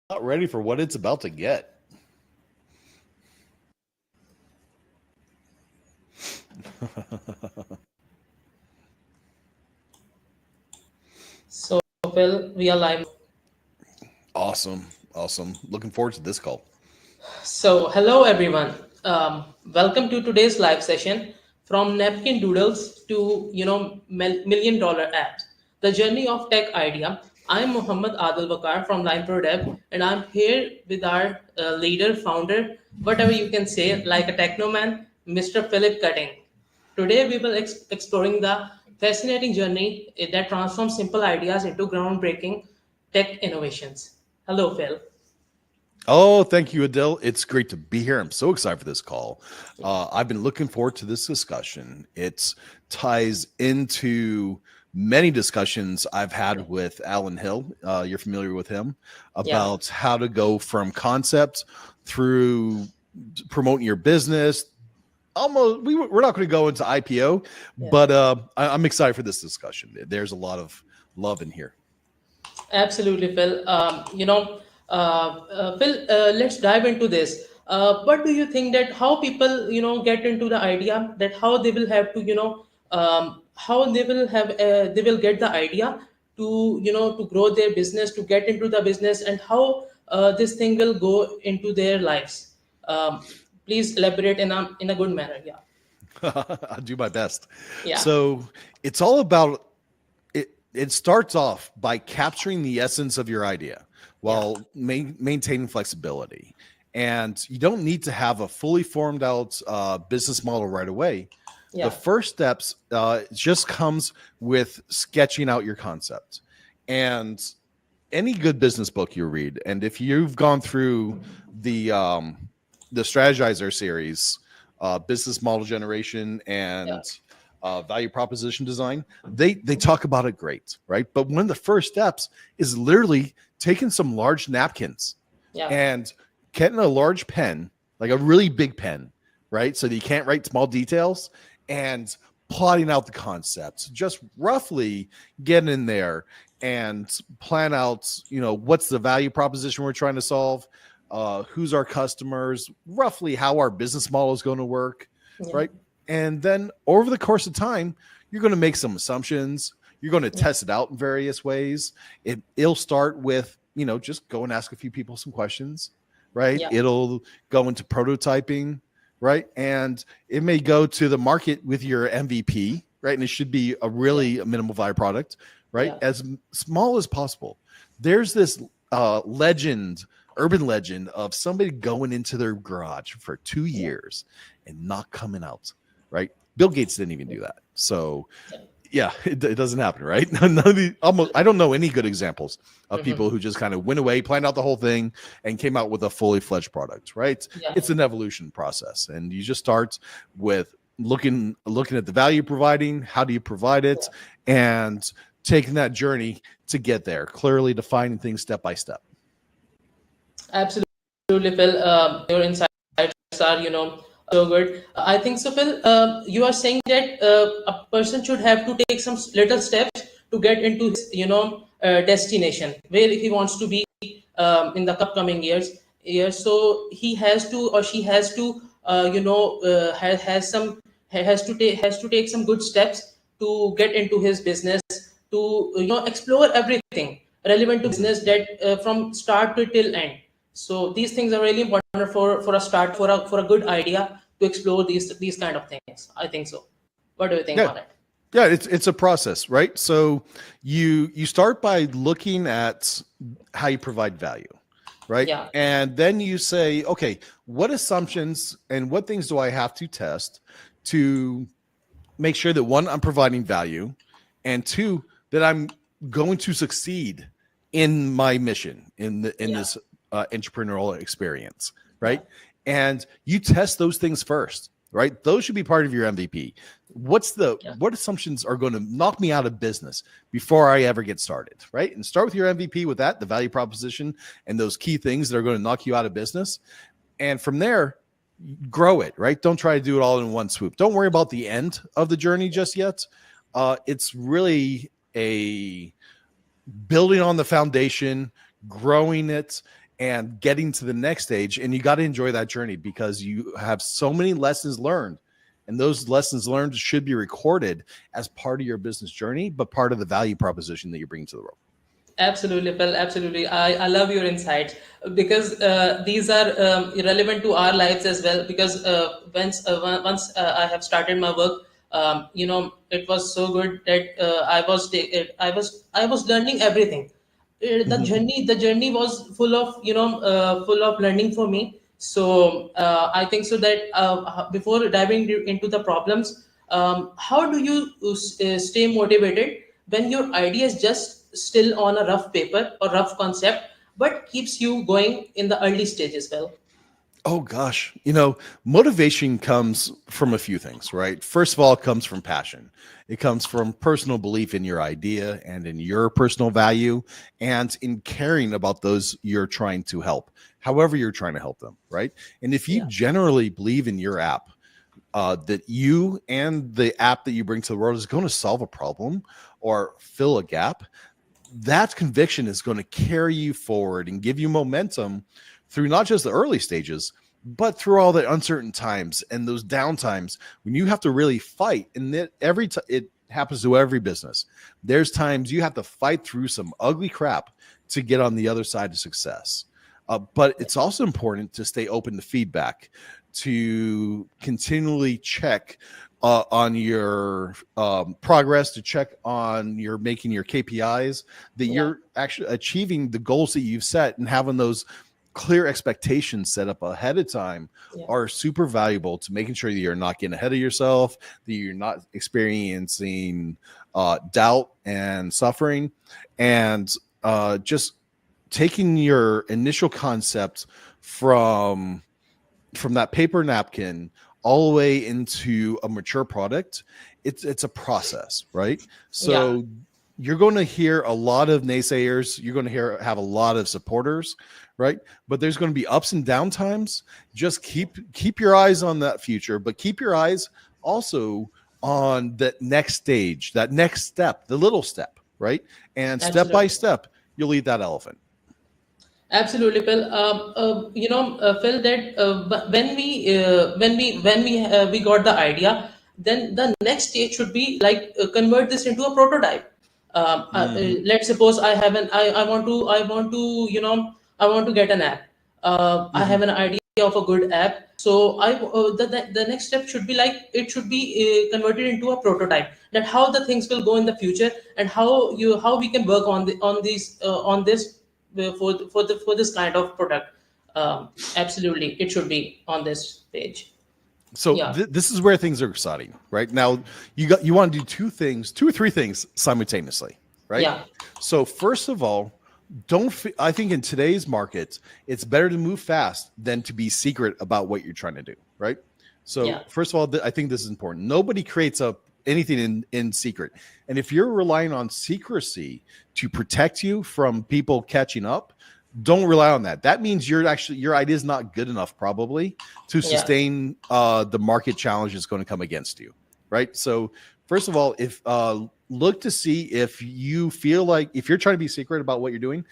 not ready for what it's about to get. So, Phil, we are live. Awesome. Awesome. Looking forward to this call. So, hello everyone. Welcome to today's live session from Napkin Doodles to million dollar apps. The journey of tech idea. I'm Muhammad Adil Waqar from Line Pro Dev, and I'm here with our leader, founder, whatever you can say, like a technoman, Mr. Philip Cutting. Today, we will exploring the fascinating journey that transforms simple ideas into groundbreaking tech innovations. Hello, Phil. Oh, thank you, Adil. It's great to be here. I'm so excited for this call. Yeah. I've been looking forward to this discussion. It ties into many discussions I've Yeah. had with Alan Hill. You're familiar with him Yeah. about how to go from concept through promoting your business. Almost, we're not going to go into IPO, Yeah. but I'm excited for this discussion. There's a lot of love in here. Absolutely, Phil. Phil, let's dive into this. What do you think that how people, get into the idea that how they will have to, how they will get the idea to, to grow their business, to get into the business, and how this thing will go into their lives. Please elaborate in a good manner. Yeah. I'll do my best. Yeah. So it's all about it. It starts off by capturing the essence of your idea Yeah. while maintaining flexibility. And you don't need to have a fully formed out business model right away. The Yeah. first steps just comes with sketching out your concept. And any good business book you read, and if you've gone through the Strategizer series, business model generation Yeah. and value proposition design, they talk about it great, right? But one of the first steps is literally taking some large napkins Yeah. and getting a large pen, like a really big pen, right? So that you can't write small details, and plotting out the concepts, just roughly get in there and plan out, what's the value proposition we're trying to solve, who's our customers, roughly how our business model is going to work, Yeah. right? And then over the course of time, you're going to make some assumptions. You're going to Yeah. test it out in various ways. It'll start with, just go and ask a few people some questions, right? Yeah. It'll go into prototyping, right? And it may go to the market with your MVP, right? And it should be a Yeah. really minimal viable product, right? Yeah. As small as possible. There's this urban legend of somebody going into their garage for 2 years and not coming out, right? Bill Gates didn't even do that. So Yeah. yeah, it doesn't happen, right? None of almost, I don't know any good examples of Mhm. people who just kind of went away, planned out the whole thing, and came out with a fully fledged product, right? Yeah. It's an evolution process, and you just start with looking at the value providing, how do you provide it, and taking that journey to get there, clearly defining things step by step. Absolutely, Phil. Your insights are, so good. I think so, Phil. You are saying that a person should have to take some little steps to get into his, destination where he wants to be in the upcoming years. Years, so he has to or she has to, has to take some good steps to get into his business to explore everything relevant to business that from start to till end. So these things are really important for a start for a good idea to explore these kind of things. I think so. What do you think Yeah, on it? yeah, it's a process, right? So you start by looking at how you provide value, right? Yeah. And then you say, okay, what assumptions and what things do I have to test to make sure that, one, I'm providing value, and two, that I'm going to succeed in my mission in Yeah. this entrepreneurial experience, Yeah. right? And you test those things first, right? Those should be part of your MVP. Yeah. What assumptions are going to knock me out of business before I ever get started, right? And start with your MVP with that, the value proposition, and those key things that are going to knock you out of business. And from there, grow it, right? Don't try to do it all in one swoop. Don't worry about the end of the journey just yet. It's really a building on the foundation, growing it, and getting to the next stage. And you got to enjoy that journey because you have so many lessons learned. And those lessons learned should be recorded as part of your business journey, but part of the value proposition that you bring to the world. Absolutely, Phil. Absolutely. I love your insights because these are relevant to our lives as well. Because once I have started my work, it was so good that I was learning everything. The journey was full of learning for me. So I think so that before diving into the problems, how do you stay motivated when your idea is just still on a rough paper or rough concept, but keeps you going in the early stages? Well, Oh gosh, motivation comes from a few things, right? First of all, it comes from passion. It comes from personal belief in your idea and in your personal value and in caring about those you're trying to help, however you're trying to help them, right? And if you yeah, generally believe in your app, that you and the app that you bring to the world is going to solve a problem or fill a gap, that conviction is going to carry you forward and give you momentum through not just the early stages, but through all the uncertain times and those down times when you have to really fight. And that it happens to every business. There's times you have to fight through some ugly crap to get on the other side of success. But it's also important to stay open to feedback, to continually check on your progress, to check on your making your KPIs, that yeah, you're actually achieving the goals that you've set, and having those clear expectations set up ahead of time yeah, are super valuable to making sure that you're not getting ahead of yourself, that you're not experiencing doubt and suffering, and just taking your initial concept from that paper napkin all the way into a mature product. It's a process, right? yeah. So you're going to hear a lot of naysayers, you're going to have a lot of supporters, right? But there's going to be ups and down times. Just keep your eyes on that future, but keep your eyes also on that next stage, that next step, the little step, right? And step by Absolutely. step you'll eat that elephant. Absolutely, Phil. Phil, that when we got the idea, then the next stage should be like convert this into a prototype. Mhm. Let's suppose I want to get an app. I have Mhm. an idea of a good app. So the next step should be like it should be converted into a prototype. That how the things will go in the future and how we can work on this for this kind of product. Absolutely, it should be on this page. So Yeah, this is where things are exciting, right? Now you want to do two or three things simultaneously, right? yeah, So first of all, I think in today's market, it's better to move fast than to be secret about what you're trying to do, right? So yeah, first of all, I think this is important. Nobody creates anything in secret. And if you're relying on secrecy to protect you from people catching up, don't rely on that. That means your idea is not good enough probably to yeah, sustain the market challenge that's going to come against you, right? So first of all, if look to see if you feel like, if you're trying to be secret about what you're doing,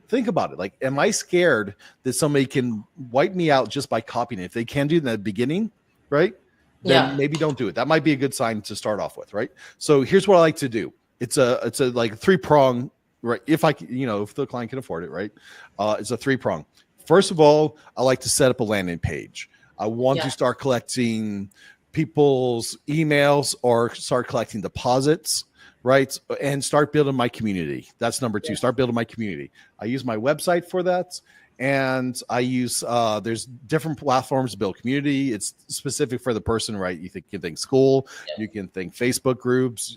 think about it. Like, am I scared that somebody can wipe me out just by copying it? If they can do it in the beginning, right, then yeah, maybe don't do it. That might be a good sign to start off with, right? So here's what I like to do. It's a like three-prong, right? If the client can afford it, right? It's a three-prong. First of all, I like to set up a landing page. I want to yeah, start collecting people's emails or start collecting deposits, right? And start building my community. That's number two. yeah, Start building my community. I use my website for that. And I use there's different platforms to build community. It's specific for the person, right? You can think school, yeah, you can think Facebook groups,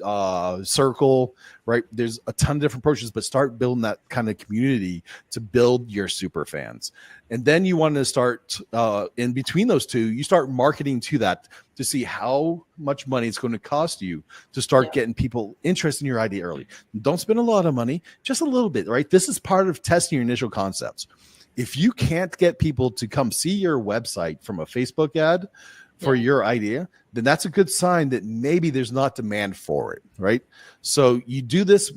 circle, right? There's a ton of different approaches, but start building that kind of community to build your super fans. And then you want to start in between those two, you start marketing to that to see how much money it's going to cost you to start yeah, getting people interested in your idea early. Don't spend a lot of money, just a little bit, right? This is part of testing your initial concepts. If you can't get people to come see your website from a Facebook ad for Yeah. your idea, then that's a good sign that maybe there's not demand for it, right? So you do this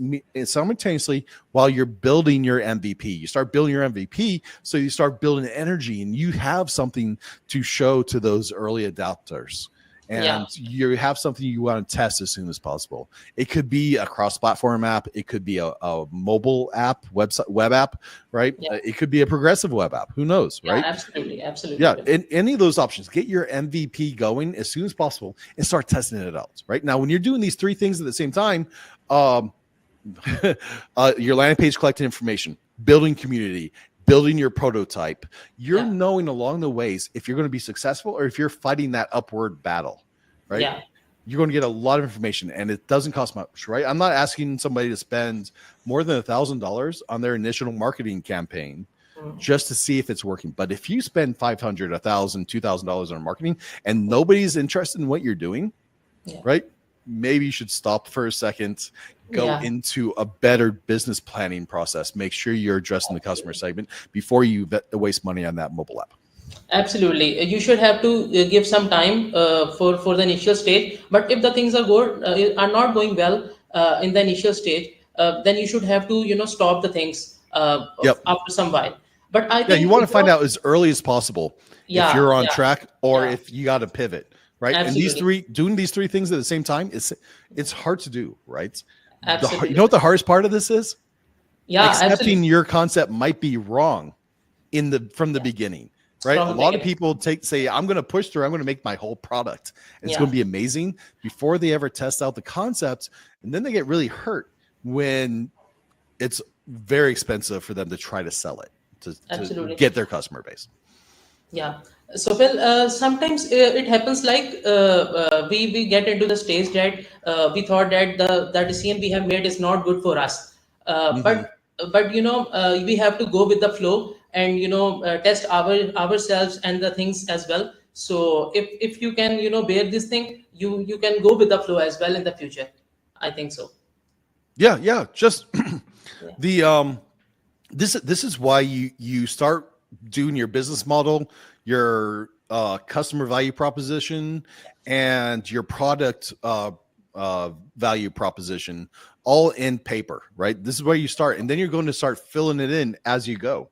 simultaneously while you're building your MVP. You start building your MVP, so you start building energy, and you have something to show to those early adopters. Yeah. And you have something you want to test as soon as possible. It could be a cross-platform app. It could be a mobile app, web app, right? Yeah. It could be a progressive web app. Who knows, Yeah. right? Absolutely. Absolutely. Yeah, Will. in any of those options, get your MVP going as soon as possible and start testing it out. Right now, when you're doing these three things at the same time, um, your landing page collecting information, building community, building your prototype, you're Yeah. knowing along the ways if you're going to be successful or if you're fighting that upward battle, right? Yeah. You're going to get a lot of information, and it doesn't cost much, right? I'm not asking somebody to spend more than $1,000 on their initial marketing campaign Mm. just to see if it's working. But if you spend $500, $1,000, $2,000 on marketing and nobody's interested in what you're doing, Yeah. right? Maybe you should stop for a second, go Yeah. into a better business planning process. Make sure you're addressing the customer segment before you waste money on that mobile app. Absolutely. You should have to give some time for the initial stage. But if the things are not going well in the initial stage, then you should have to stop the things Yep. after some while. But I Yeah, you think want to find out as early as possible if yeah, you're on yeah, track or yeah, if you got to pivot, right? And absolutely, doing these three things at the same time, it's hard to do, right? You know absolutely, what the hardest part of this is? yeah, Accepting absolutely. your concept might be wrong from the Yeah, beginning, right? from A the lot of beginning. people say, I'm going to push through, I'm going to make my whole product, and it's going Yeah, to be amazing before they ever test out the concept, and then they get really hurt when it's very expensive for them to try to sell it to absolutely. get their customer base. Yeah. So, well, sometimes it happens like we get into the stage that we thought that the decision we have made is not good for us. Hmm. But we have to go with the flow and test ourselves and the things as well. So if you can bear this thing, you can go with the flow as well in the future. I think so. Yeah. Just Yeah. the this is why you start doing your business model, your customer value proposition, and your product value proposition all in paper, right? This is where you start, and then you're going to start filling it in as you go,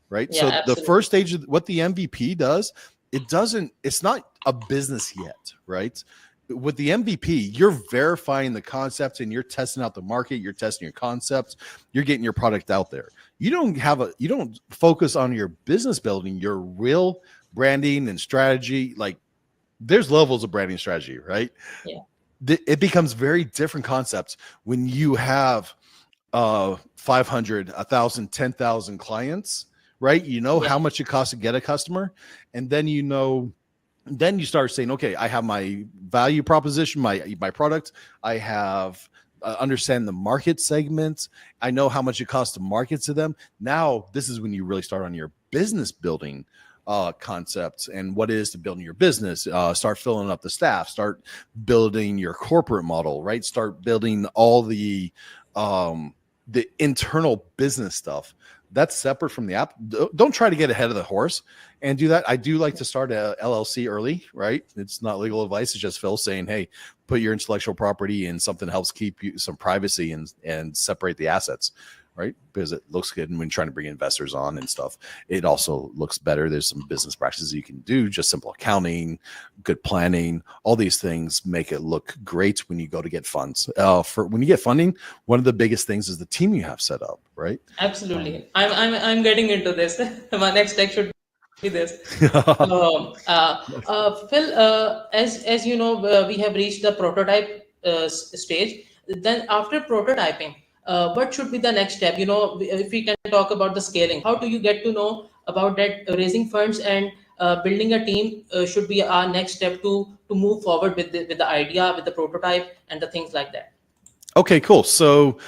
right? Yeah. So the Absolutely. first stage of what the MVP does, it's not a business yet, right? With the MVP, you're verifying the concept and you're testing out the market, you're testing your concepts, you're getting your product out there. You don't focus on your business building, your real branding and strategy. Like there's levels of branding strategy, right? Yeah. It becomes very different concepts when you have 500, 1,000, 10,000 clients, right? You know Yeah. how much it costs to get a customer, and then you start saying, okay, I have my value proposition, my product, I have understand the market segments, I know how much it costs to market to them. Now this is when you really start on your business building concepts and what it is to building your business. Start filling up the staff, start building your corporate model, right? Start building all the internal business stuff that's separate from the app. Don't try to get ahead of the horse and do that. I do like to start a LLC early, right? It's not legal advice. It's just Phil saying, hey, put your intellectual property in something that helps keep you some privacy and separate the assets, right? Because it looks good. And when trying to bring investors on and stuff, it also looks better. There's some business practices you can do, just simple accounting, good planning, all these things make it look great when you go to get funds. For when you get funding, one of the biggest things is the team you have set up, right? Absolutely. I'm getting into this. My next tech should be this. Phil, as you know, we have reached the prototype stage. Then after prototyping, what should be the next step? If we can talk about the scaling, how do you get to know about that raising funds and building a team should be our next step to move forward with the idea, with the prototype, and the things like that. Okay, cool. So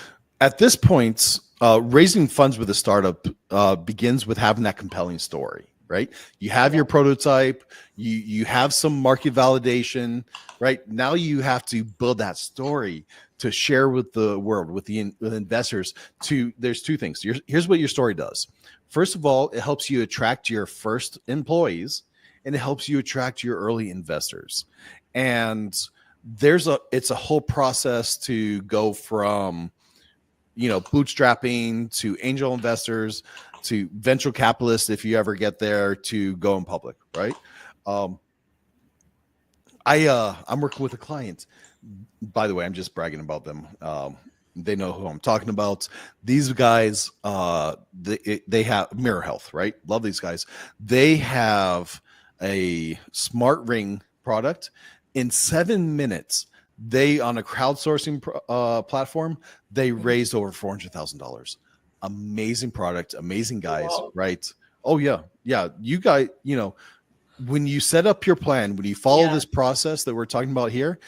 at this point, raising funds with a startup begins with having that compelling story, right? You have Yeah, your prototype, you have some market validation, right? Now you have to build that story to share with the world, with investors. There's two things. Here's what your story does. First of all, it helps you attract your first employees, and it helps you attract your early investors. And it's a whole process to go from, bootstrapping to angel investors to venture capitalists, if you ever get there, to going public, right? um I'm working with a client. By the way, I'm just bragging about them. They know who I'm talking about. These guys, they have Mirror Health, right? Love these guys. They have a smart ring product. In 7 minutes, they on a crowdsourcing platform, they raised over $400,000. Amazing product, amazing guys, Wow. right? Oh yeah, yeah. You guys, when you set up your plan, when you follow Yeah. this process that we're talking about here,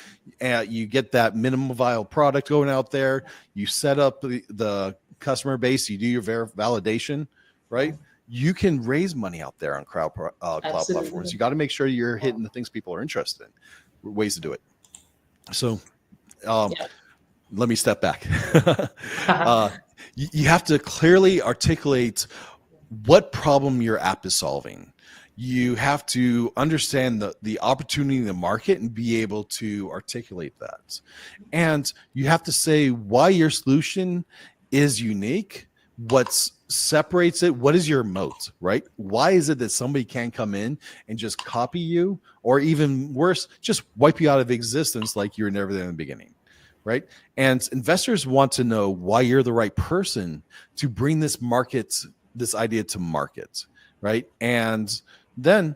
you get that minimum viable product going out there. You set up the customer base. You do your validation, right? You can raise money out there on cloud platforms. Absolutely. You got to make sure you're Wow. hitting the things people are interested in. Ways to do it. So, um, Yeah. let me step back. uh, you have to clearly articulate what problem your app is solving. You have to understand the opportunity in the market and be able to articulate that. And you have to say why your solution is unique, what separates it, what is your moat, right? Why is it that somebody can't come in and just copy you, or even worse, just wipe you out of existence like you were never there in the beginning, right? And investors want to know why you're the right person to bring this idea to market, right? And then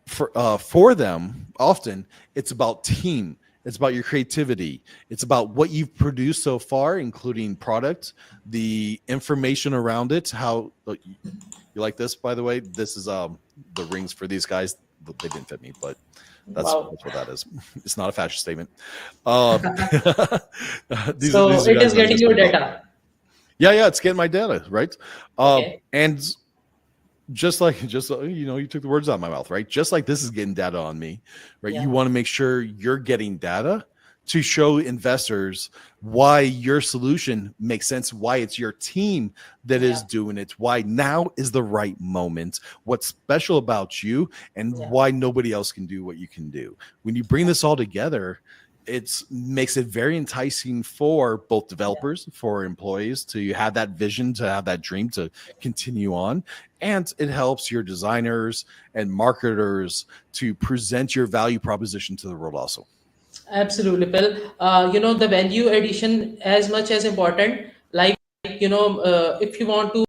for them, often it's about team. It's about your creativity. It's about what you've produced so far, including product, the information around it. How you like this, by the way? This is the rings for these guys. They didn't fit me, but that's Wow. what that is. It's not a fashion statement. Uh, So these are it is guys I'm getting just your talking about. data. Yeah, it's getting my data, right? Okay. And just you took the words out of my mouth, right? Just like this is getting data on me, right? Yeah. You want to make sure you're getting data to show investors why your solution makes sense, why it's your team that Yeah. is doing it, why now is the right moment, what's special about you, and Yeah. why nobody else can do what you can do. When you bring this all together, it makes it very enticing for both Yeah. developers, for employees to have that vision, to have that dream to continue on. And it helps your designers and marketers to present your value proposition to the world also. Absolutely, Phil. The value addition as much as important. Like, if you want to,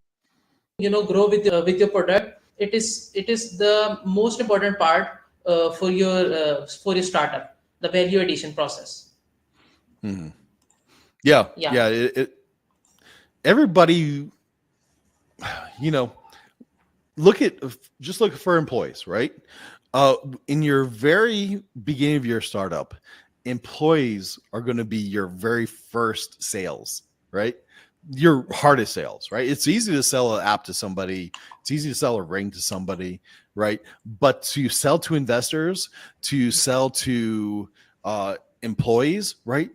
with your product, it is the most important part for your startup, the value addition process. Mhm. Yeah, Yeah. yeah. Everybody, you know, look at just look for employees, right? Uh, in your very beginning of your startup, employees are going to be your very first sales, right? Your hardest sales, right? It's easy to sell an app to somebody, it's easy to sell a ring to somebody, right? But to sell to investors, to sell to employees, right?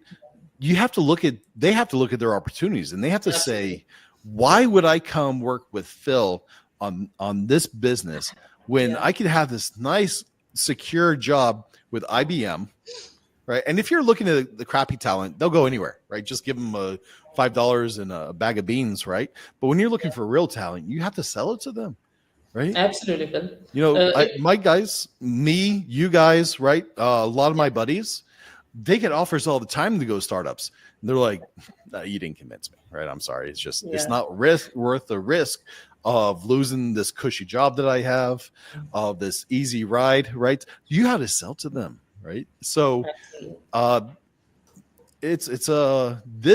They have to look at their opportunities, and they have to Absolutely. say, why would I come work with Phil on this business when Yeah. I could have this nice secure job with IBM, right? And if you're looking at the crappy talent, they'll go anywhere, right? Just give them a $5 and a bag of beans, right? But when you're looking Yeah. for real talent, you have to sell it to them, right? Absolutely, Phil. If, My guys, me, you guys, right? A lot of yeah. my buddies, they get offers all the time to go startups. And they're like, "No, you didn't convince me, right? I'm sorry. It's Yeah. not worth the risk of losing this cushy job that I have, of this easy ride, right? You have to sell to them, right? So Absolutely. uh this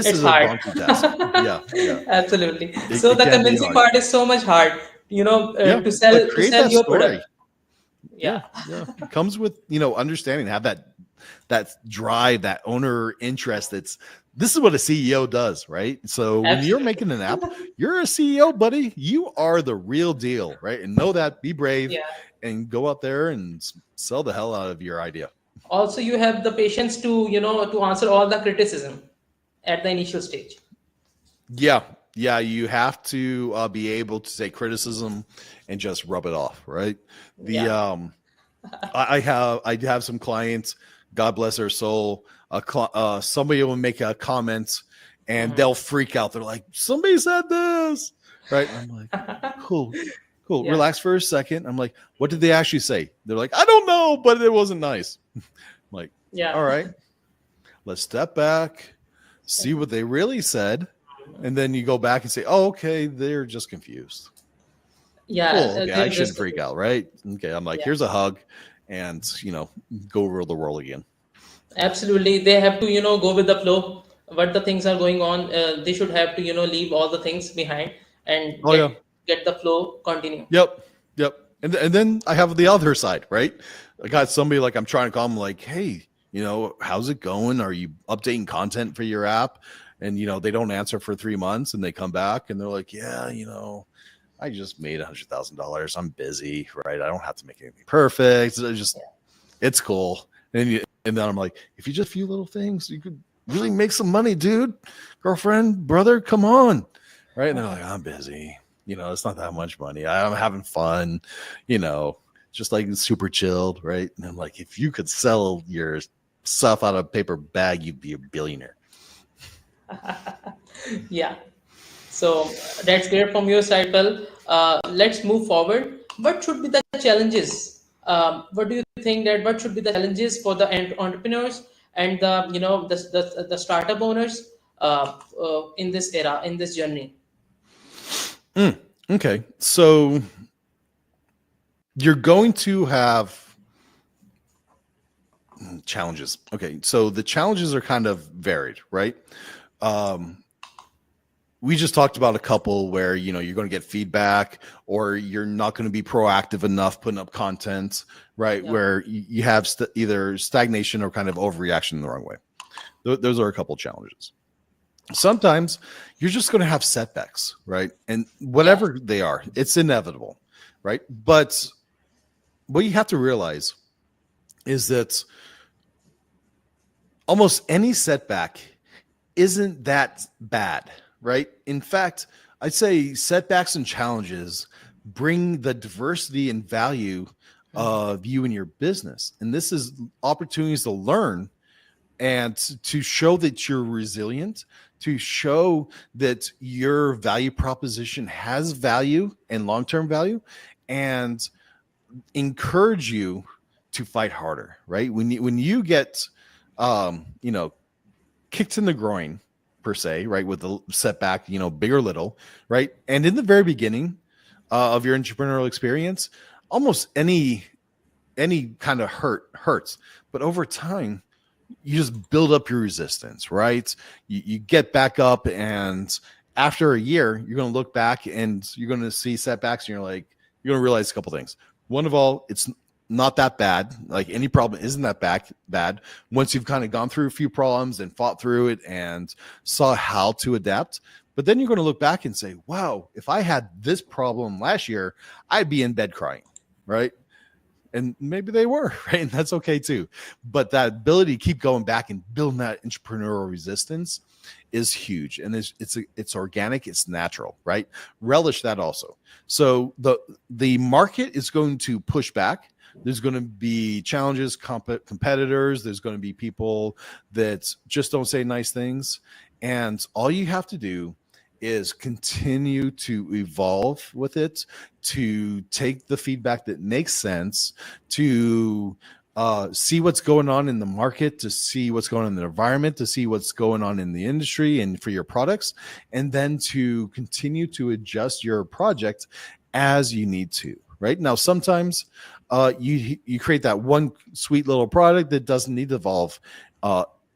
It's is a hard. daunting task. Yeah, yeah. Absolutely. So It the can be convincing hard. part is so much hard, Yeah, to but sell create that your product. story. Yeah, Yeah. yeah. It comes with, understanding, have that drive, that owner interest. This is what a CEO does, right? So when you're Absolutely. making an app, you're a CEO, buddy. You are the real deal, right? And know that, be brave, Yeah. and go out there and sell the hell out of your idea. Also, you have the patience to answer all the criticism at the initial stage. Yeah, yeah. You have to be able to take criticism and just rub it off, right? The Yeah. I have some clients, God bless their soul. Somebody will make a comment and Mhm. they'll freak out. They're like, somebody said this, right? And I'm like, cool, cool. Yeah, Relax for a second. I'm like, what did they actually say? They're like, I don't know, but it wasn't nice. I'm like, yeah, all right, let's step back, see what they really said, and then you go back and say, oh, okay, they're just confused. yeah. Cool. Okay, I They're shouldn't just freak out, right? Okay, I'm like, yeah. here's a hug, and go rule the world again. Absolutely, they have to go with the flow. What the things are going on, they should have to leave all the things behind and Oh yeah. get the flow continue. Yep. Yep. And then I have the other side, right? I got somebody like I'm trying to call them like, hey, how's it going? Are you updating content for your app? And they don't answer for 3 months, and they come back and they're like, yeah, I just made $100,000. I'm busy, right? I don't have to make anything perfect. It's cool. And then I'm like, if you just a few little things, you could really make some money, dude. Girlfriend, brother, come on. Right. And they're like, I'm busy. It's not that much money. I'm having fun, just like super chilled. Right. And I'm like, if you could sell your stuff out of a paper bag, you'd be a billionaire. Yeah. So that's great from your side, Well, let's move forward. What should be the challenges? What do you think that what should be the challenges for the entrepreneurs and the startup owners in this era, in this journey? Okay. So you're going to have challenges. Okay. So the challenges are kind of varied, right? Um, we just talked about a couple where you're going to get feedback, or you're not going to be proactive enough putting up content, right? Yeah. Where you have either stagnation or kind of overreaction in the wrong way. Those are a couple challenges. Sometimes you're just going to have setbacks, right? And Yeah. whatever they are, it's inevitable, right? But what you have to realize is that almost any setback isn't that bad, right? In fact, I'd say setbacks and challenges bring the diversity and value of you and your business. And this is opportunities to learn and to show that you're resilient, to show that your value proposition has value and long-term value, and encourage you to fight harder, right? When you get kicked in the groin per se, right, with the setback, big or little, right? And in the very beginning of your entrepreneurial experience, almost any kind of hurts, but over time you just build up your resistance, right? You get back up, and after a year, you're going to look back and you're going to see setbacks, and you're going to realize a couple things. One of all, it's not that bad. Like, any problem isn't that bad once you've kind of gone through a few problems and fought through it and saw how to adapt. But then you're going to look back and say, wow, if I had this problem last year, I'd be in bed crying, right? And maybe they were, right? And that's okay too. But that ability to keep going back and building that entrepreneurial resistance is huge. And it's organic, it's natural, right? Relish that also. So the market is going to push back. There's going to be challenges, competitors. There's going to be people that just don't say nice things. And all you have to do is continue to evolve with it, to take the feedback that makes sense, to see what's going on in the market, to see what's going on in the environment, to see what's going on in the industry and for your products, and then to continue to adjust your project as you need to. Right now, sometimes you create that one sweet little product that doesn't need to evolve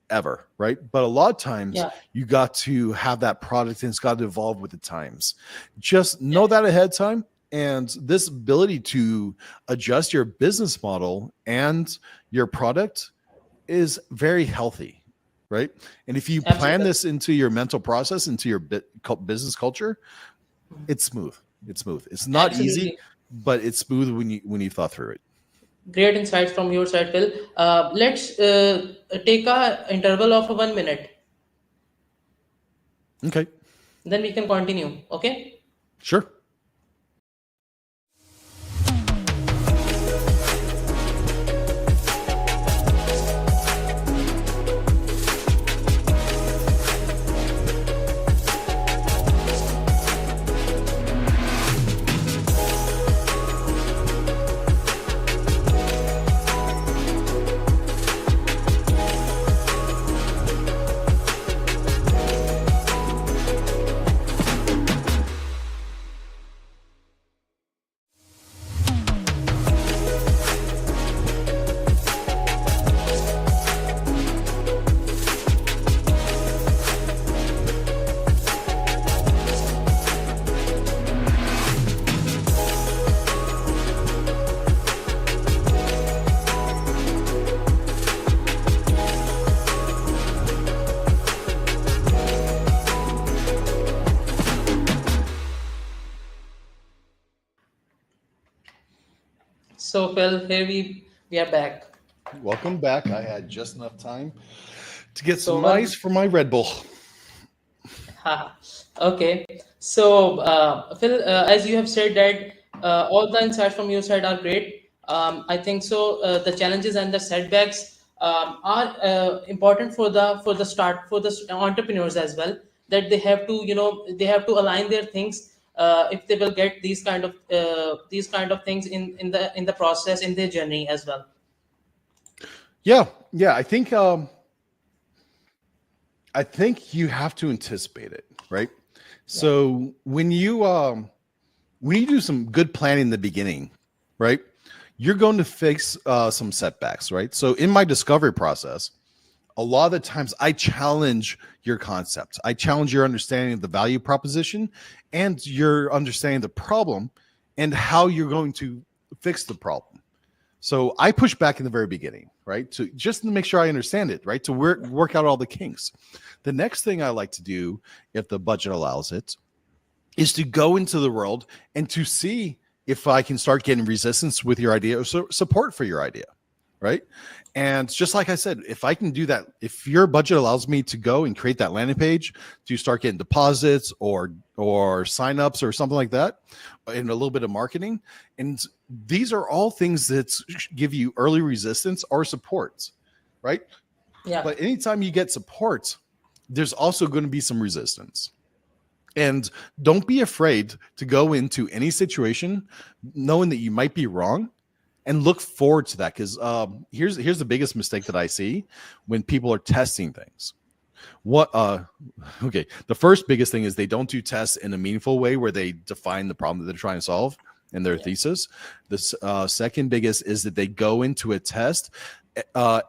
ever, right? But a lot of times Yeah. you got to have that product, and it's got to evolve with the times. Just know that ahead of time. And this ability to adjust your business model and your product is very healthy, right? And if you plan Absolutely. this into your mental process, into your business culture, it's smooth. It's smooth. It's not easy, Absolutely. but it's smooth when you thought through it. Great insights from your side, Phil. Let's take a interval of 1 minute. Okay, Then we can continue. Okay. sure. So, Phil, here we are back. Welcome back. I had just enough time to get So, some ice for my Red Bull. haha. Okay. So, Phil, as you have said that all the insights from your side are great. I think so. The challenges and the setbacks are important for the start for the entrepreneurs as well. That they have to they have to align their things if they will get these kind of things in the process in their journey as well. Yeah, yeah. I think you have to anticipate it, right? Yeah. So when you do some good planning in the beginning, right, you're going to fix some setbacks, right? So in my discovery process, a lot of the times I challenge your concept. I challenge your understanding of the value proposition and your understanding of the problem and how you're going to fix the problem. So I push back in the very beginning, right? To just to make sure I understand it, right? To work out all the kinks. The next thing I like to do, if the budget allows it, is to go into the world and to see if I can start getting resistance with your idea or support for your idea, right? And just like I said, if I can do that, if your budget allows me to go and create that landing page to start getting deposits or signups or something like that, and a little bit of marketing, and these are all things that give you early resistance or supports, right? Yeah. But anytime you get support, there's also going to be some resistance. And don't be afraid to go into any situation knowing that you might be wrong and look forward to that. Because here's the biggest mistake that I see when people are testing things. Okay, the first biggest thing is they don't do tests in a meaningful way where they define the problem that they're trying to solve in their thesis. The second biggest is that they go into a test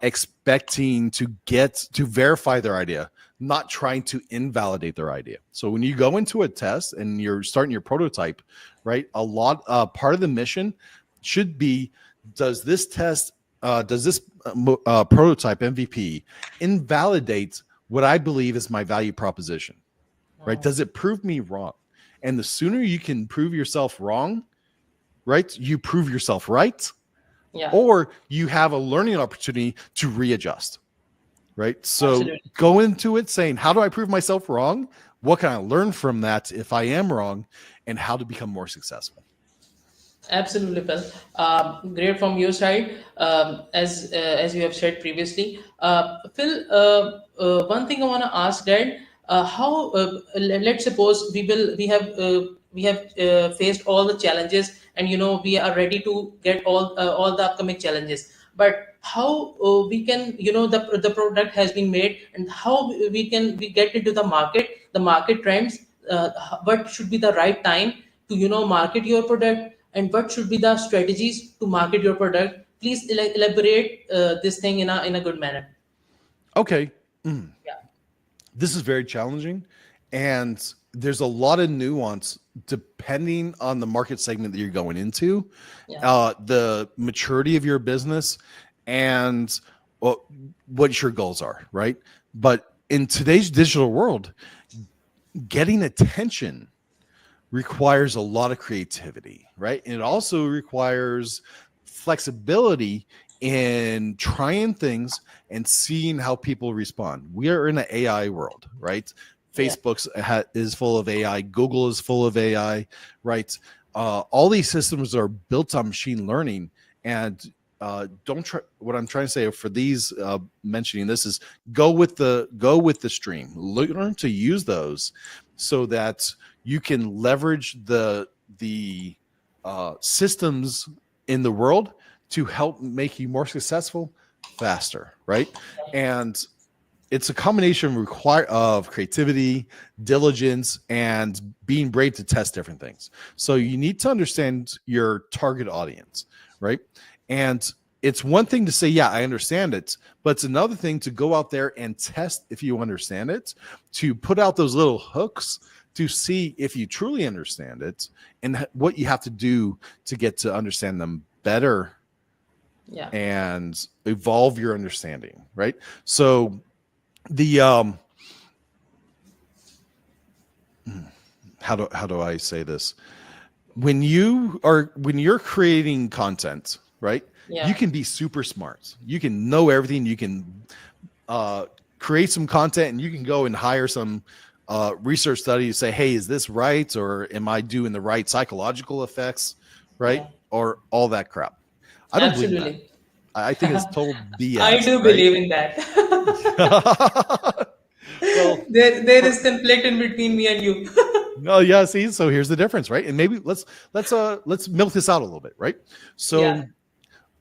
expecting to verify their idea, not trying to invalidate their idea. So when you go into a test and you're starting your prototype, right, part of the mission should be, does this prototype MVP invalidate what I believe is my value proposition, right? Does it prove me wrong? And the sooner you can prove yourself wrong, right, you prove yourself right, Yeah. or you have a learning opportunity to readjust, right? So Absolutely. go into it saying, how do I prove myself wrong? What can I learn from that if I am wrong? And how to become more successful? Absolutely, Phil. Great from your side. As you have said previously, Phil. One thing I want to ask that how let's suppose we have faced all the challenges, and we are ready to get all the upcoming challenges. But how we can the product has been made, and how we get into the market trends. What should be the right time to market your product, and what should be the strategies to market your product? Please elaborate this thing in a good manner. Okay. Yeah. This is very challenging. And there's a lot of nuance depending on the market segment that you're going into, Yeah. the maturity of your business, and what your goals are, right? But in today's digital world, getting attention requires a lot of creativity, right? And it also requires flexibility in trying things and seeing how people respond. We are in an AI world, right? Yeah. Facebook is full of AI, Google is full of AI, right? All these systems are built on machine learning, and don't try. What I'm trying to say for these mentioning this is go with the stream. Learn to use those so that you can leverage the systems in the world to help make you more successful faster, right? And it's a combination of creativity, diligence, and being brave to test different things. So you need to understand your target audience, right? And it's one thing to say, yeah, I understand it, but it's another thing to go out there and test if you understand it, to put out those little hooks to see if you truly understand it and what you have to do to get to understand them better Yeah. and evolve your understanding, right? So the how do I say this? when you're creating content, right? You Yeah, can be super smart. You can know everything. You can uh, create some content, and you can go and hire some research study to say, hey, is this right, or am I doing the right psychological effects, right, yeah, or all that crap. I don't believe in that. absolutely. I think it's total I BS, do right? believe in that. Well, There for, is conflict in between me and you. no, yeah. See, so here's the difference, right? And maybe let's milk this out a little bit, right? Yeah, So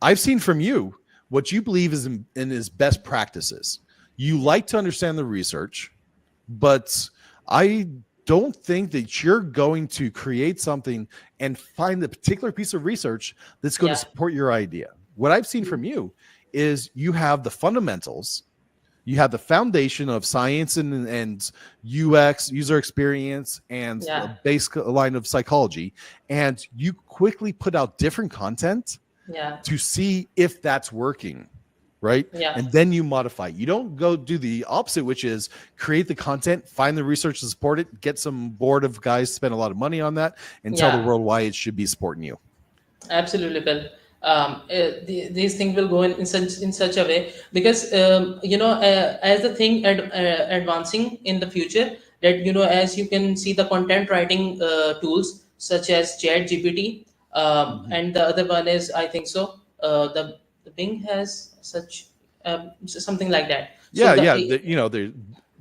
I've seen from you what you believe is in his best practices. You like to understand the research, but I don't think that you're going to create something and find the particular piece of research that's going to yeah, support your idea. What I've seen from you is you have the fundamentals, you have the foundation of science and UX, user experience, and a yeah, basic line of psychology, and you quickly put out different content yeah, to see if that's working, right? yeah, And then you modify. You don't go do the opposite, which is create the content, find the research to support it, get some board of guys spend a lot of money on that, and tell the yeah. world why it should be supporting you. Absolutely, Bill. These things will go in such a way because as the thing advancing in the future, that as you can see the content writing tools such as Chat GPT, Mhm. and the other one is I think so the Bing has such something like that. So Yeah, yeah.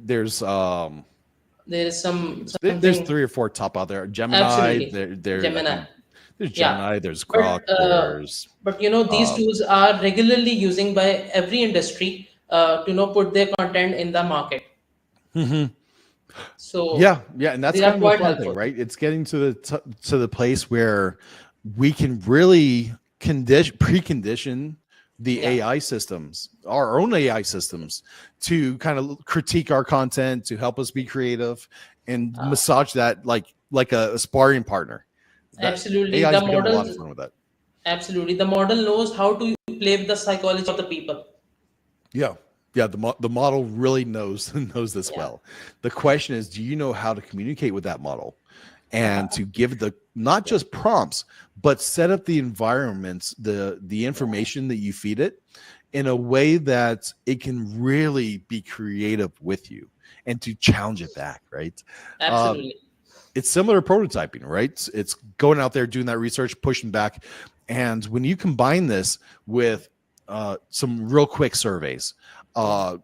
There's there is there's something. three or four top out there. Gemini, Absolutely, there I Gemini. think there's Yeah, Gemini, there's Grok, but there's these um tools are regularly using by every industry to put their content in the market. mhm. So Yeah, yeah, and that's they kind are of the quite fun thing, helpful. right? It's getting to to the place where we can really precondition the Yeah, AI systems, our own AI systems, to kind of critique our content, to help us be creative, and uh, massage that like a sparring partner. That absolutely. AI The is becoming a lot of model, fun with that. absolutely, the model knows how to play with the psychology of the people. Yeah. Yeah, the model really knows knows this Yeah, well. The question is, do you know how to communicate with that model uh, and to give the not yeah, just prompts, but set up the environments, the information that you feed it in a way that it can really be creative with you and to challenge it back, right? Um, absolutely. it's similar to prototyping, right? It's going out there doing that research, pushing back, and when you combine this with some real quick surveys, Yeah, uh,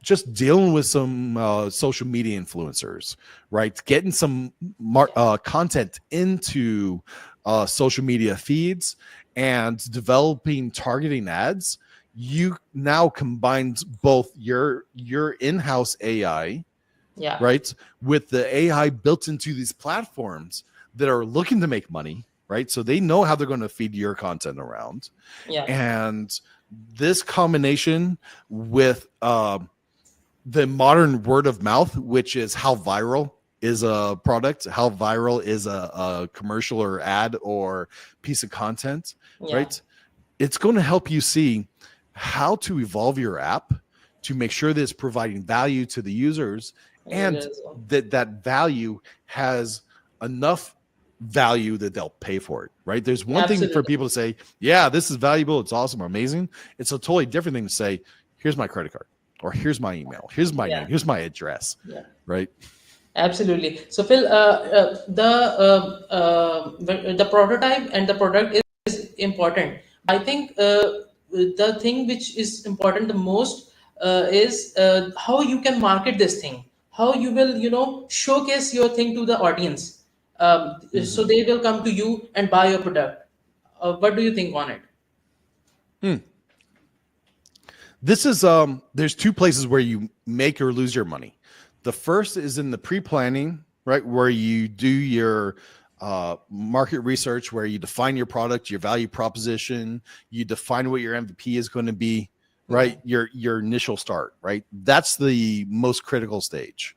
just dealing with some social media influencers, right? Getting some yeah, content into social media feeds and developing targeting ads. You now combined both your in-house AI, yeah, right, with the AI built into these platforms that are looking to make money, right? So they know how they're going to feed your content around, yeah, and this combination with the modern word of mouth, which is how viral is a product, how viral is a commercial or ad or piece of content, yeah. right? It's going to help you see how to evolve your app to make sure that it's providing value to the users You and guys, that value has enough value that they'll pay for it, right? There's one thing for absolutely. people to say, yeah, this is valuable, it's awesome, amazing. It's a totally different thing to say, here's my credit card, or here's my email, here's my name, Yeah, here's my address, yeah. right? Absolutely. So, Phil, the prototype and the product is important. I think the thing which is important the most is how you can market this thing, how you will, showcase your thing to the audience, so Mhm. they will come to you and buy your product. What do you think on it? Hmm. This is there's two places where you make or lose your money. The first is in the pre-planning, right? Where you do your market research, where you define your product, your value proposition, you define what your MVP is going to be, Yeah, right? Your initial start, right? That's the most critical stage.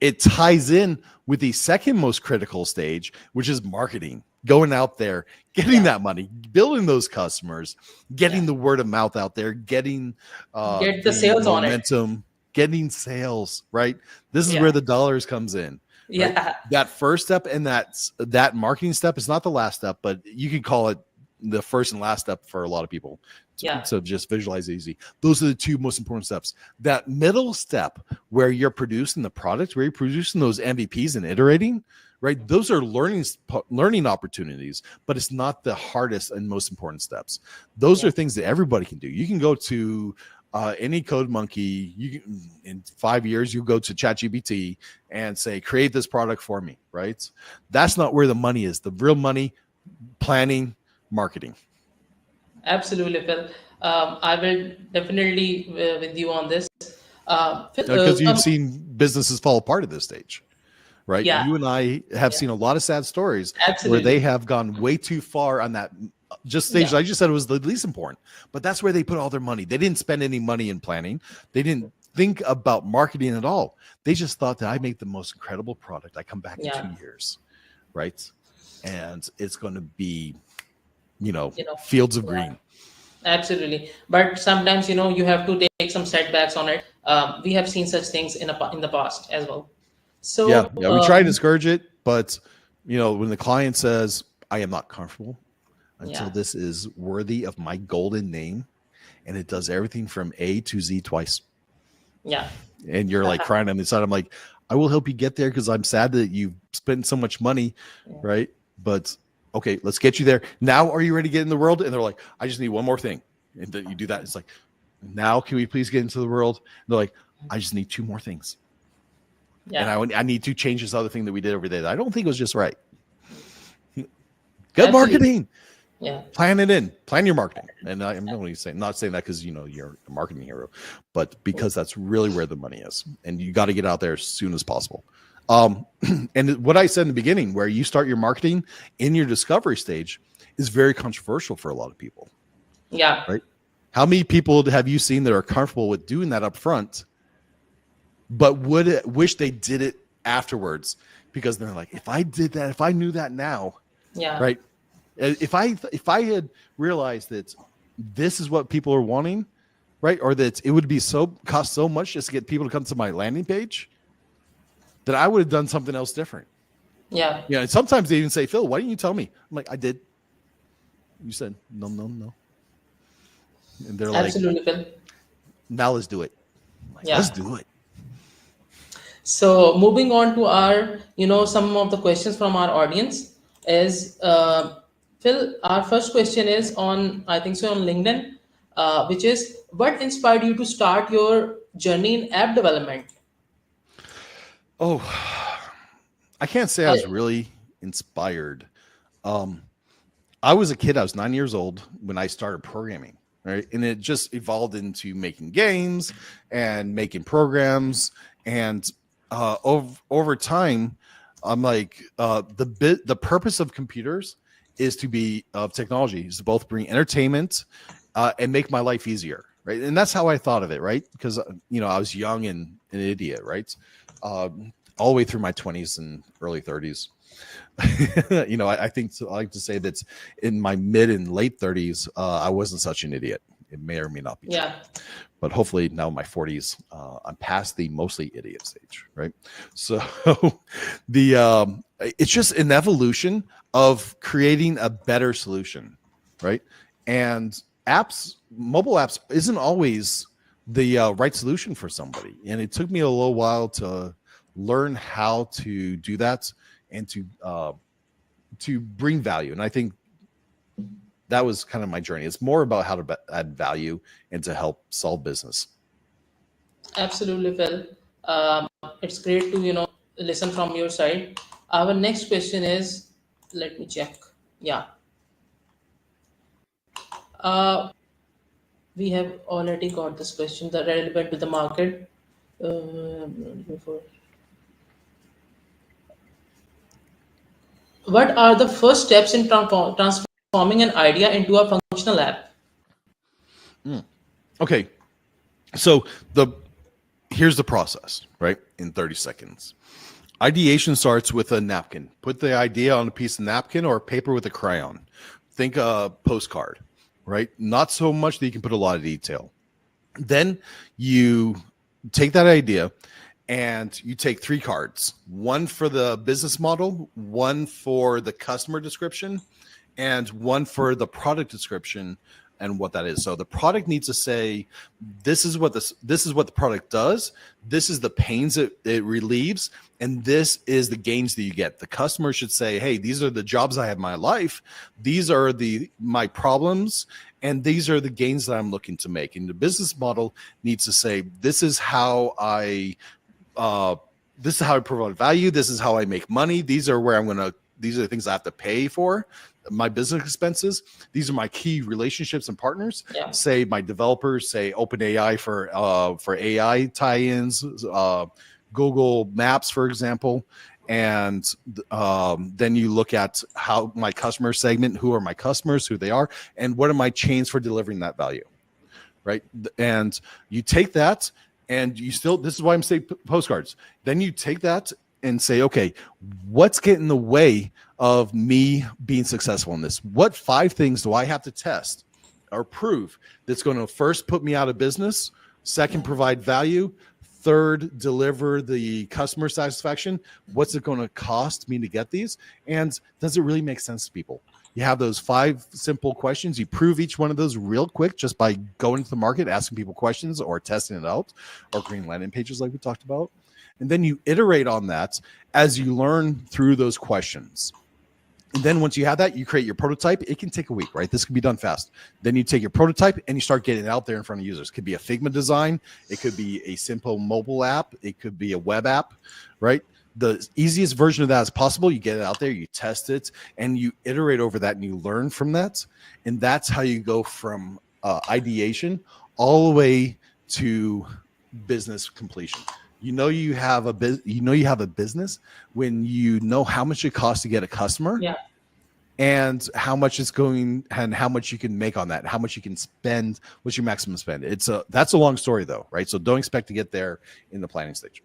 It ties in with the second most critical stage, which is marketing, going out there, getting yeah, that money, building those customers, yeah. getting the word of mouth out there, getting Get the the sales on it. momentum, getting sales, right? This is where Yeah, the dollars comes in, right? Yeah. That first step and that marketing step is not the last step, but you could call it the first and last step for a lot of people. Yeah. So just visualize it easy. Those are the two most important steps. That middle step where you're producing the product, where you're producing those MVPs and iterating, right? Those are learning opportunities, but it's not the hardest and most important steps. Those are things that everybody can do. You can go to any code monkey. You can, in 5 years, you go to ChatGPT and say, create this product for me, right? That's not where the money is. The real money, planning, marketing. Absolutely, Phil. I will definitely with you on this. Phil, Because you've seen businesses fall apart at this stage, right? yeah, You and I have yeah, seen a lot of sad stories where they absolutely. have gone way too far on that just stage. Yeah, I just said it was the least important, but that's where they put all their money. They didn't spend any money in planning. They didn't think about marketing at all. They just thought that I make the most incredible product. I come back in yeah, 2 years, right? And it's going to be, you know, fields of yeah, green. absolutely. But sometimes you have to take some setbacks on it. We have seen such things in the past as well. Yeah. So Yeah. We try to discourage it, but when the client says, I am not comfortable until yeah, this is worthy of my golden name, and it does everything from A to Z twice, yeah, and you're like crying on the inside. I'm like, I will help you get there because I'm sad that you spent so much money, yeah, right? But okay, let's get you there. Now, are you ready to get in the world? And they're like, I just need one more thing. And then you do that. It's like, now can we please get into the world? And they're like, I just need 2 more things. And yeah, I need to change this other thing that we did over there that I don't think was just right. Good absolutely. marketing. Yeah, Plan it in. Plan your marketing. And I'm only saying, not saying that because you're a marketing hero, but because that's really where the money is, and you got to get out there as soon as possible. And what I said in the beginning, where you start your marketing in your discovery stage, is very controversial for a lot of people, yeah, right? How many people have you seen that are comfortable with doing that up front, but wish they did it afterwards because they're like, if I did that, if I knew that now, yeah, right? If I had realized that this is what people are wanting, right, or that it would cost so much just to get people to come to my landing page, that I would have done something else different. yeah, Yeah, and sometimes they even say, Phil, why didn't you tell me? I'm like, I did. You said no, no, no, and they're like, absolutely, Phil. now let's do it. I'm like, let's Yeah. do it. So moving on to our, some of the questions from our audience is Phil. Our first question is on, I think so, on LinkedIn, which is what inspired you to start your journey in app development? Oh, I can't say I Uh, was really inspired. Um, I was a kid. I was 9 years old when I started programming, right? And it just evolved into making games and making programs. And over time, I'm like, the purpose of computers is to be of technology is to both bring entertainment and make my life easier, right? And that's how I thought of it, right? Because I was young and an idiot, right? All the way through my 20s and early 30s. I think I like to say that in my mid and late 30s, I wasn't such an idiot. It may or may not be true, yeah, but hopefully now in my 40s, I'm past the mostly idiot stage, right? So it's just an evolution of creating a better solution, right? And mobile apps isn't always the right solution for somebody, and it took me a little while to learn how to do that and to bring value. And I think that was kind of my journey. It's more about how to add value and to help solve business. absolutely, Phil. Um, it's great to listen from your side. Our next question is, let me check. Yeah, we have already got this question that relevant to the market. Before. What are the first steps in transforming an idea into a functional app? Mm. Okay, so here's the process, right? In 30 seconds, ideation starts with a napkin. Put the idea on a piece of napkin or paper with a crayon. Think a postcard, right? Not so much that you can put a lot of detail. Then you take that idea and you take 3 cards, one for the business model, one for the customer description, and one for the product description and what that is. So the product needs to say, this is what the product does, this is the pains it relieves, and this is the gains that you get. The customer should say, hey, these are the jobs I have in my life, these are my problems, and these are the gains that I'm looking to make. And the business model needs to say, this is how I provide value, this is how I make money, these are the things I have to pay for my business expenses. These are my key relationships and partners. Yeah. Say my developers, say OpenAI for AI tie-ins, Google Maps, for example. And then you look at how my customer segment, who are my customers, who they are, and what are my chains for delivering that value, right? And you take that, and this is why I'm saying postcards. Then you take that and say, okay, what's getting in the way of me being successful in this? What 5 things do I have to test or prove that's going to first put me out of business, second, provide value, third, deliver the customer satisfaction? What's it going to cost me to get these? And does it really make sense to people? You have those 5 simple questions. You prove each one of those real quick just by going to the market, asking people questions, or testing it out, or green landing pages like we talked about. And then you iterate on that as you learn through those questions. And then once you have that, you create your prototype. It can take a week, right? This can be done fast. Then you take your prototype and you start getting it out there in front of users. It could be a Figma design. It could be a simple mobile app. It could be a web app, right? The easiest version of that is possible. You get it out there, you test it, and you iterate over that, and you learn from that. And that's how you go from ideation all the way to business completion. You have a business when you know how much it costs to get a customer, Yeah. and how much it's going, and how much you can make on that, how much you can spend, what's your maximum spend. That's a long story though, right? So don't expect to get there in the planning stage.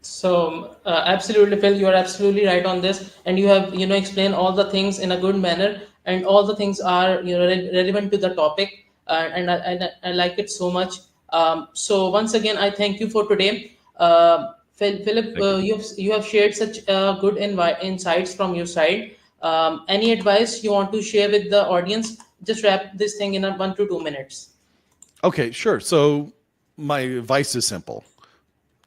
So absolutely, Phil, you are absolutely right on this, and you have explained all the things in a good manner, and all the things are relevant to the topic, and I like it so much. So once again, I thank you for today, Philip. Thank you. You have shared such good insights from your side. Any advice you want to share with the audience? Just wrap this thing in 1 to 2 minutes. Okay, sure. So my advice is simple.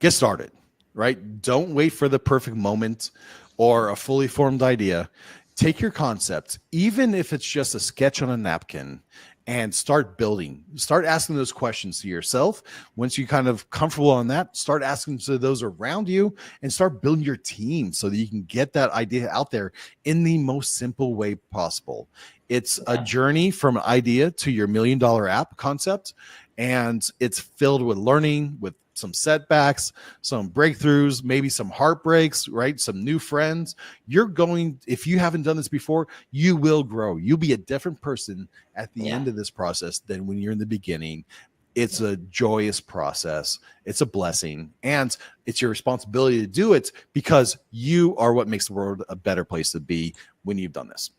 Get started, right? Don't wait for the perfect moment or a fully formed idea. Take your concept, even if it's just a sketch on a napkin, and start building. Start asking those questions to yourself. Once you kind of comfortable on that, start asking to those around you, and start building your team so that you can get that idea out there in the most simple way possible. It's a journey from idea to your $1 million app concept, and it's filled with learning, with some setbacks, some breakthroughs, maybe some heartbreaks, right? Some new friends. If you haven't done this before, you will grow. You'll be a different person at the end of this process than when you're in the beginning. It's a joyous process. It's a blessing, and it's your responsibility to do it, because you are what makes the world a better place to be when you've done this.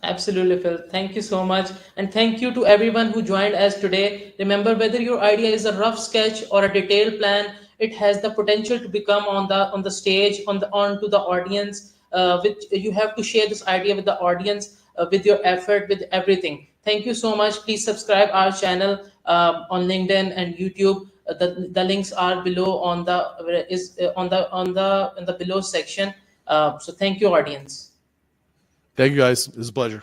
Absolutely, Phil. Thank you so much. And thank you to everyone who joined us today. Remember, whether your idea is a rough sketch or a detailed plan, it has the potential to become on the stage, onto the audience. Which you have to share this idea with the audience, with your effort, with everything. Thank you so much. Please subscribe our channel on LinkedIn and YouTube. The links are below on the below section. So thank you, audience. Thank you, guys. It was a pleasure.